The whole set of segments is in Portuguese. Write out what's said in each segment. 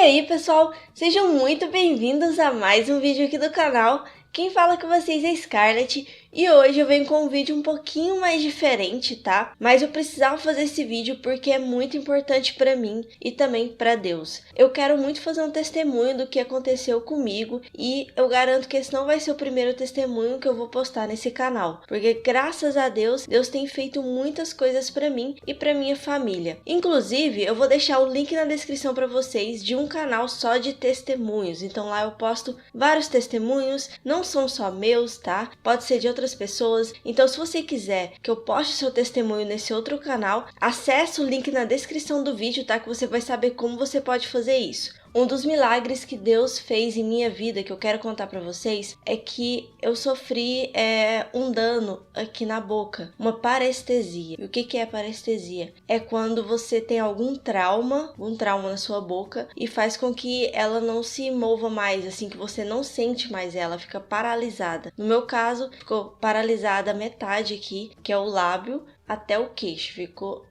aí, pessoal, sejam muito bem-vindos a mais um vídeo aqui do canal. Quem fala com vocês é Scarlett e hoje eu venho com um vídeo um pouquinho mais diferente, tá? Mas eu precisava fazer esse vídeo porque é muito importante pra mim e também pra Deus. Eu quero muito fazer um testemunho do que aconteceu comigo e eu garanto que esse não vai ser o primeiro testemunho que eu vou postar nesse canal, porque graças a Deus, Deus tem feito muitas coisas pra mim e pra minha família. Inclusive, eu vou deixar o link na descrição pra vocês de um canal só de testemunhos, então lá eu posto vários testemunhos, não são só meus, tá? Pode ser de outras pessoas. Então, se você quiser que eu poste seu testemunho nesse outro canal, acesse o link na descrição do vídeo, tá? Que você vai saber como você pode fazer isso. Um dos milagres que Deus fez em minha vida, que eu quero contar pra vocês, é que eu sofri um dano aqui na boca, uma parestesia. E o que é parestesia? É quando você tem algum trauma na sua boca e faz com que ela não se mova mais, assim, que você não sente mais ela, fica paralisada. No meu caso, ficou paralisada a metade aqui, que é o lábio, até o queixo. Ficou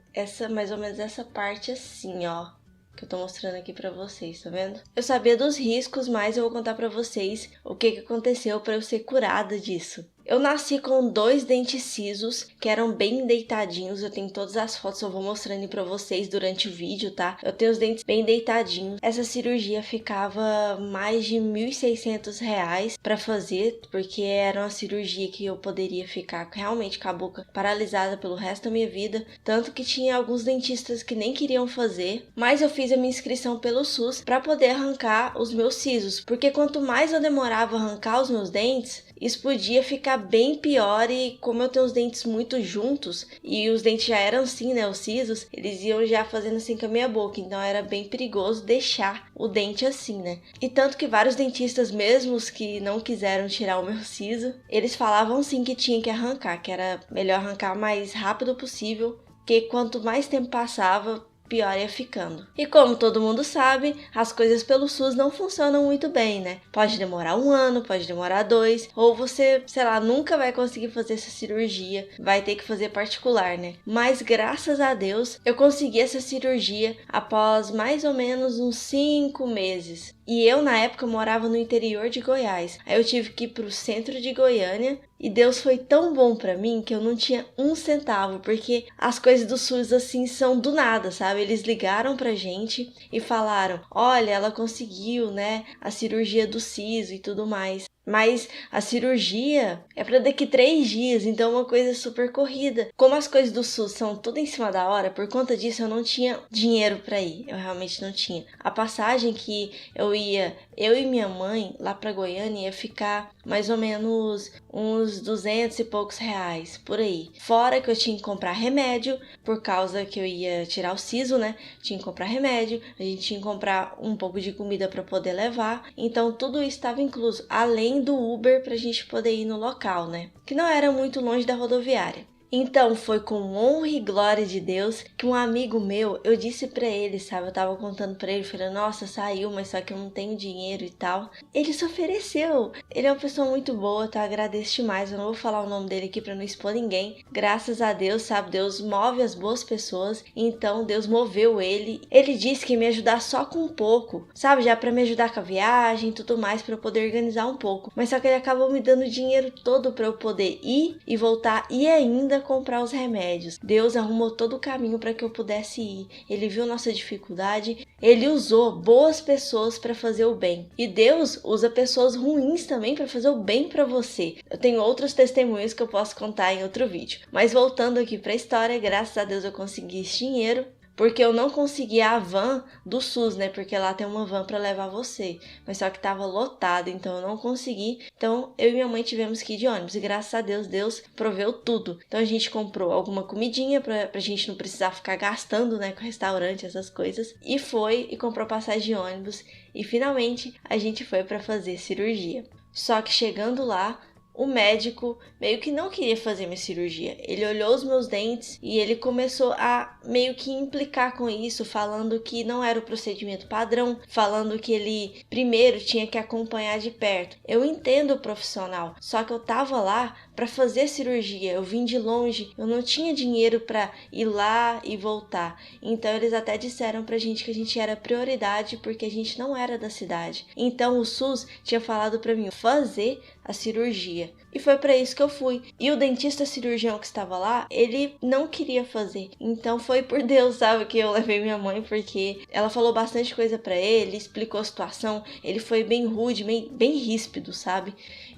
mais ou menos essa parte assim, ó. Que eu tô mostrando aqui pra vocês, tá vendo? Eu sabia dos riscos, mas eu vou contar pra vocês o que aconteceu pra eu ser curada disso. Eu nasci com 2 dentes cisos, que eram bem deitadinhos. Eu tenho todas as fotos, eu vou mostrando pra vocês durante o vídeo, tá? Eu tenho os dentes bem deitadinhos. Essa cirurgia ficava mais de R$1.600 pra fazer, porque era uma cirurgia que eu poderia ficar realmente com a boca paralisada pelo resto da minha vida. Tanto que tinha alguns dentistas que nem queriam fazer, mas eu fiz a minha inscrição pelo SUS pra poder arrancar os meus sisos, porque quanto mais eu demorava a arrancar os meus dentes, isso podia ficar bem pior. E como eu tenho os dentes muito juntos e os dentes já eram assim, né, os sisos, eles iam já fazendo assim com a minha boca, então era bem perigoso deixar o dente assim, né? E tanto que vários dentistas, mesmo os que não quiseram tirar o meu siso, eles falavam sim que tinha que arrancar, que era melhor arrancar o mais rápido possível, porque quanto mais tempo passava, pior ia ficando. E como todo mundo sabe, as coisas pelo SUS não funcionam muito bem, né? Pode demorar 1 ano, pode demorar 2, ou você, sei lá, nunca vai conseguir fazer essa cirurgia, vai ter que fazer particular, né? Mas graças a Deus, eu consegui essa cirurgia após mais ou menos uns 5 meses. E eu, na época, morava no interior de Goiás. Aí eu tive que ir pro centro de Goiânia. E Deus foi tão bom pra mim que eu não tinha 1 centavo. Porque as coisas do SUS, assim, são do nada, sabe? Eles ligaram pra gente e falaram: olha, ela conseguiu, né? A cirurgia do siso e tudo mais. Mas a cirurgia é para daqui 3 dias, então é uma coisa super corrida. Como as coisas do SUS são tudo em cima da hora, por conta disso eu não tinha dinheiro para ir. Eu realmente não tinha. A passagem que eu e minha mãe, lá para Goiânia, ia ficar mais ou menos uns 200 e poucos reais, por aí. Fora que eu tinha que comprar remédio, por causa que eu ia tirar o siso, né? Tinha que comprar remédio, a gente tinha que comprar um pouco de comida para poder levar. Então tudo isso estava incluso, além do Uber pra gente poder ir no local, né? Que não era muito longe da rodoviária. Então foi com honra e glória de Deus que um amigo meu, eu disse pra ele, sabe? Eu tava contando pra ele, falando: nossa, saiu, mas só que eu não tenho dinheiro e tal. Ele se ofereceu. Ele é uma pessoa muito boa, tá? Agradeço demais. Eu não vou falar o nome dele aqui pra não expor ninguém. Graças a Deus, sabe? Deus move as boas pessoas. Então Deus moveu ele. Ele disse que ia me ajudar só com um pouco, sabe? Já pra me ajudar com a viagem e tudo mais, pra eu poder organizar um pouco. Mas só que ele acabou me dando o dinheiro todo pra eu poder ir e voltar e ainda comprar os remédios. Deus arrumou todo o caminho para que eu pudesse ir. Ele viu nossa dificuldade, ele usou boas pessoas para fazer o bem. E Deus usa pessoas ruins também para fazer o bem para você. Eu tenho outros testemunhos que eu posso contar em outro vídeo. Mas voltando aqui para a história, graças a Deus eu consegui esse dinheiro. Porque eu não conseguia a van do SUS, né? Porque lá tem uma van para levar você. Mas só que tava lotado, então eu não consegui. Então eu e minha mãe tivemos que ir de ônibus. E graças a Deus, Deus proveu tudo. Então a gente comprou alguma comidinha pra gente não precisar ficar gastando, né? Com restaurante, essas coisas. E foi e comprou passagem de ônibus. E finalmente a gente foi para fazer cirurgia. Só que chegando lá, o médico meio que não queria fazer minha cirurgia. Ele olhou os meus dentes e ele começou a meio que implicar com isso, falando que não era o procedimento padrão, falando que ele primeiro tinha que acompanhar de perto. Eu entendo o profissional, só que eu tava lá para fazer cirurgia, eu vim de longe, eu não tinha dinheiro para ir lá e voltar. Então eles até disseram pra gente que a gente era prioridade porque a gente não era da cidade. Então o SUS tinha falado para mim fazer a cirurgia. E foi para isso que eu fui. E o dentista cirurgião que estava lá, ele não queria fazer. Então foi por Deus, sabe, que eu levei minha mãe, porque ela falou bastante coisa para ele, explicou a situação. Ele foi bem rude, bem ríspido, sabe?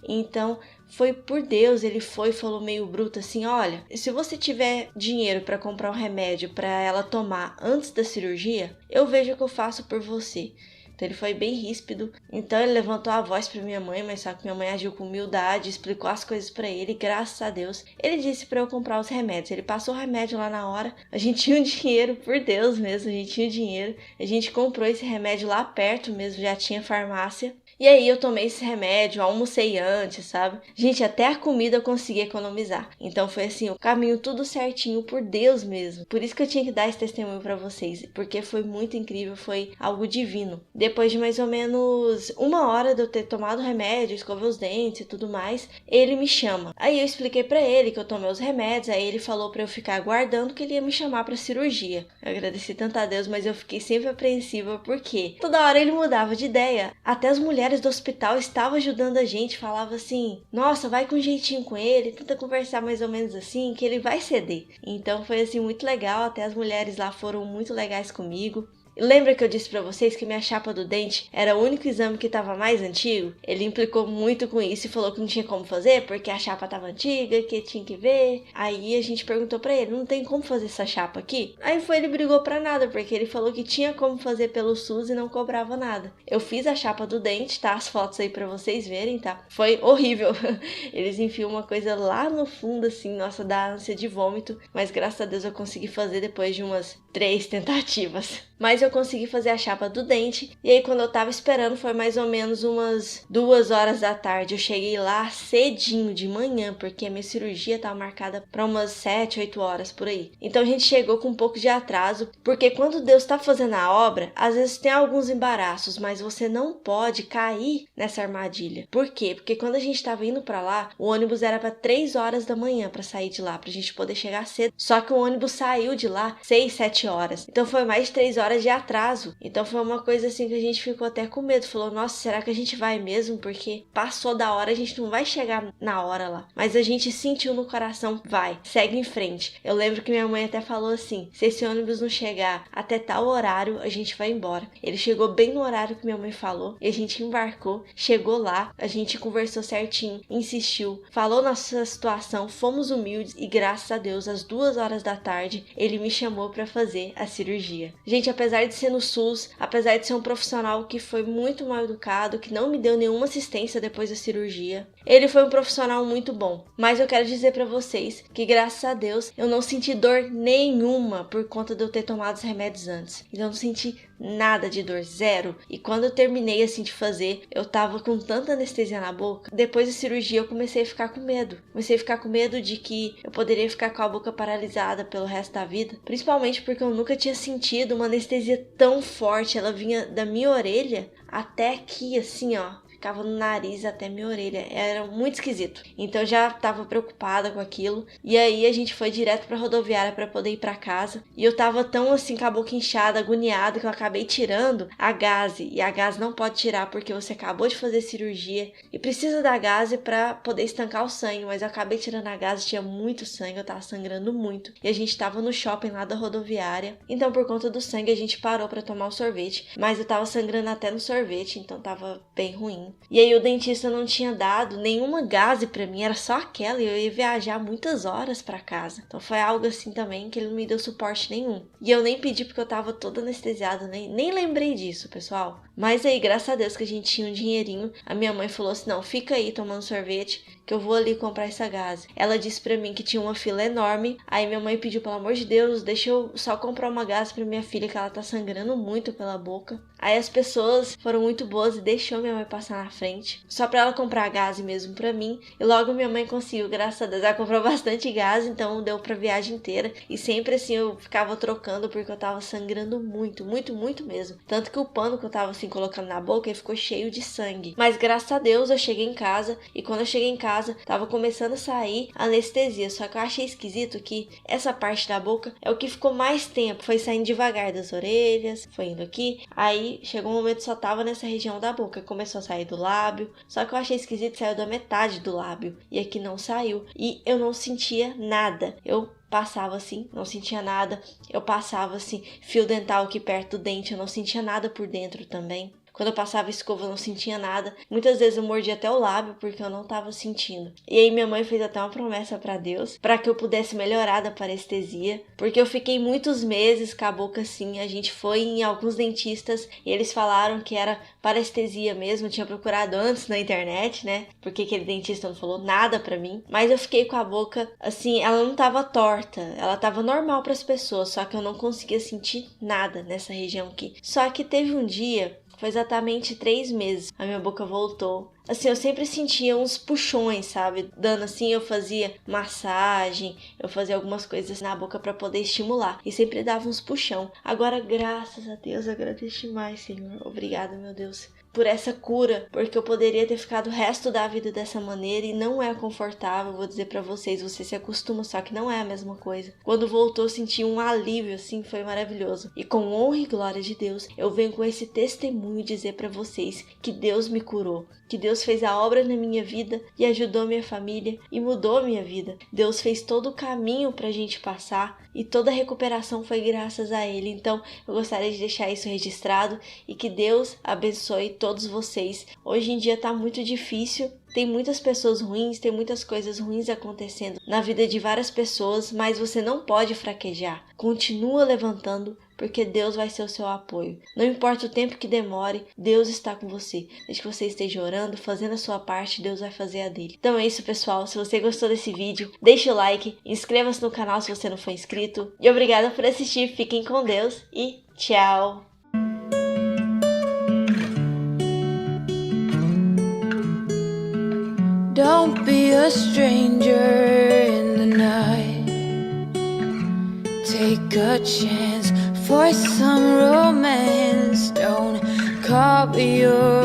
Então foi por Deus, ele foi e falou meio bruto assim: olha, se você tiver dinheiro para comprar um remédio para ela tomar antes da cirurgia, eu vejo o que eu faço por você. Então ele foi bem ríspido. Então ele levantou a voz para minha mãe, mas só que minha mãe agiu com humildade, explicou as coisas para ele, graças a Deus. Ele disse para eu comprar os remédios. Ele passou o remédio lá na hora. A gente tinha o dinheiro, por Deus mesmo, a gente tinha o dinheiro. A gente comprou esse remédio lá perto mesmo, já tinha farmácia. E aí eu tomei esse remédio, almocei antes, sabe? Gente, até a comida eu consegui economizar. Então foi assim, o caminho tudo certinho, por Deus mesmo. Por isso que eu tinha que dar esse testemunho pra vocês, porque foi muito incrível, foi algo divino. Depois de mais ou menos 1 hora de eu ter tomado o remédio, escovei os dentes e tudo mais, ele me chama. Aí eu expliquei pra ele que eu tomei os remédios, aí ele falou pra eu ficar aguardando que ele ia me chamar pra cirurgia. Eu agradeci tanto a Deus, mas eu fiquei sempre apreensiva, porque toda hora ele mudava de ideia. Até as mulheres do hospital estavam ajudando a gente, falava assim: nossa, vai com jeitinho com ele, tenta conversar mais ou menos assim, que ele vai ceder. Então foi assim muito legal, até as mulheres lá foram muito legais comigo. Lembra que eu disse pra vocês que minha chapa do dente era o único exame que tava mais antigo? Ele implicou muito com isso e falou que não tinha como fazer porque a chapa tava antiga, que tinha que ver. Aí a gente perguntou pra ele: não tem como fazer essa chapa aqui? Aí ele brigou pra nada, porque ele falou que tinha como fazer pelo SUS e não cobrava nada. Eu fiz a chapa do dente, tá? As fotos aí pra vocês verem, tá? Foi horrível. Eles enfiam uma coisa lá no fundo, assim, nossa, dá ânsia de vômito. Mas graças a Deus eu consegui fazer depois de umas 3 tentativas. Mas eu consegui fazer a chapa do dente. E aí quando eu tava esperando foi mais ou menos umas 2 horas da tarde. Eu cheguei lá cedinho de manhã, porque a minha cirurgia tava marcada para umas 7, 8 horas por aí. Então a gente chegou com um pouco de atraso, porque quando Deus tá fazendo a obra, às vezes tem alguns embaraços, mas você não pode cair nessa armadilha. Por quê? Porque quando a gente tava indo para lá, o ônibus era para 3 horas da manhã para sair de lá, pra gente poder chegar cedo. Só que o ônibus saiu de lá 6, 7 horas. Então foi mais de 3 horas de atraso. Então foi uma coisa assim que a gente ficou até com medo. Falou: nossa, será que a gente vai mesmo? Porque passou da hora, a gente não vai chegar na hora lá. Mas a gente sentiu no coração: vai, segue em frente. Eu lembro que minha mãe até falou assim: se esse ônibus não chegar até tal horário, a gente vai embora. Ele chegou bem no horário que minha mãe falou e a gente embarcou, chegou lá, a gente conversou certinho, insistiu, falou nossa situação, fomos humildes e graças a Deus, às 2 horas da tarde, ele me chamou para fazer a cirurgia. Gente, apesar de ser no SUS, apesar de ser um profissional que foi muito mal educado, que não me deu nenhuma assistência depois da cirurgia, ele foi um profissional muito bom. Mas eu quero dizer pra vocês que graças a Deus eu não senti dor nenhuma por conta de eu ter tomado os remédios antes. Então eu não senti nada de dor, zero. E quando eu terminei assim de fazer, eu tava com tanta anestesia na boca. Depois da cirurgia eu comecei a ficar com medo. Comecei a ficar com medo de que eu poderia ficar com a boca paralisada pelo resto da vida. Principalmente porque eu nunca tinha sentido uma anestesia tão forte. Ela vinha da minha orelha até aqui, assim, ó. Ficava no nariz até minha orelha, era muito esquisito. Então eu já tava preocupada com aquilo. E aí a gente foi direto pra rodoviária pra poder ir pra casa. E eu tava tão assim com a boca inchada, agoniada, que eu acabei tirando a gaze. E a gaze não pode tirar porque você acabou de fazer cirurgia e precisa da gaze pra poder estancar o sangue. Mas eu acabei tirando a gaze, tinha muito sangue, eu tava sangrando muito. E a gente tava no shopping lá da rodoviária. Então por conta do sangue a gente parou pra tomar o sorvete. Mas eu tava sangrando até no sorvete, então tava bem ruim. E aí o dentista não tinha dado nenhuma gaze pra mim, era só aquela e eu ia viajar muitas horas pra casa. Então foi algo assim também que ele não me deu suporte nenhum. E eu nem pedi porque eu tava toda anestesiada, nem lembrei disso, pessoal. Mas aí, graças a Deus que a gente tinha um dinheirinho, a minha mãe falou assim: não, fica aí tomando sorvete que eu vou ali comprar essa gás. Ela disse pra mim que tinha uma fila enorme, aí minha mãe pediu, pelo amor de Deus, deixa eu só comprar uma gás pra minha filha, que ela tá sangrando muito pela boca. Aí as pessoas foram muito boas e deixou minha mãe passar na frente, só pra ela comprar gás mesmo pra mim, e logo minha mãe conseguiu, graças a Deus, ela comprou bastante gás, então deu pra viagem inteira, e sempre assim eu ficava trocando porque eu tava sangrando muito, muito, muito mesmo, tanto que o pano que eu tava assim colocando na boca, ele ficou cheio de sangue, mas graças a Deus eu cheguei em casa, e quando eu cheguei em casa, tava começando a sair anestesia, só que eu achei esquisito que essa parte da boca é o que ficou mais tempo, foi saindo devagar das orelhas, foi indo aqui, aí chegou um momento que só tava nessa região da boca, começou a sair do lábio, só que eu achei esquisito, saiu da metade do lábio, e aqui não saiu, e eu não sentia nada, eu passava assim, não sentia nada, eu passava assim, fio dental aqui perto do dente, eu não sentia nada por dentro também. Quando eu passava escova eu não sentia nada. Muitas vezes eu mordia até o lábio porque eu não tava sentindo. E aí minha mãe fez até uma promessa pra Deus, pra que eu pudesse melhorar da parestesia. Porque eu fiquei muitos meses com a boca assim. A gente foi em alguns dentistas e eles falaram que era parestesia mesmo. Eu tinha procurado antes na internet, né? Porque aquele dentista não falou nada pra mim. Mas eu fiquei com a boca assim, ela não tava torta. Ela tava normal pras pessoas, só que eu não conseguia sentir nada nessa região aqui. Só que teve um dia... Foi exatamente 3 meses. A minha boca voltou. Assim, eu sempre sentia uns puxões, sabe? Dando assim, eu fazia massagem, eu fazia algumas coisas na boca pra poder estimular. E sempre dava uns puxão. Agora, graças a Deus, agradeço demais, Senhor. Obrigada, meu Deus, por essa cura, porque eu poderia ter ficado o resto da vida dessa maneira e não é confortável, vou dizer pra vocês, você se acostuma, só que não é a mesma coisa. Quando voltou, eu senti um alívio, assim, foi maravilhoso. E com honra e glória de Deus, eu venho com esse testemunho dizer pra vocês que Deus me curou, que Deus fez a obra na minha vida e ajudou minha família e mudou a minha vida. Deus fez todo o caminho pra gente passar e toda a recuperação foi graças a Ele. Então, eu gostaria de deixar isso registrado e que Deus abençoe todos vocês. Hoje em dia tá muito difícil, tem muitas pessoas ruins, tem muitas coisas ruins acontecendo na vida de várias pessoas, mas você não pode fraquejar. Continua levantando, porque Deus vai ser o seu apoio. Não importa o tempo que demore, Deus está com você. Desde que você esteja orando, fazendo a sua parte, Deus vai fazer a dele. Então é isso, pessoal. Se você gostou desse vídeo, deixe o like, inscreva-se no canal se você não for inscrito. E obrigada por assistir. Fiquem com Deus e tchau! Don't be a stranger in the night. Take a chance for some romance. Don't call me your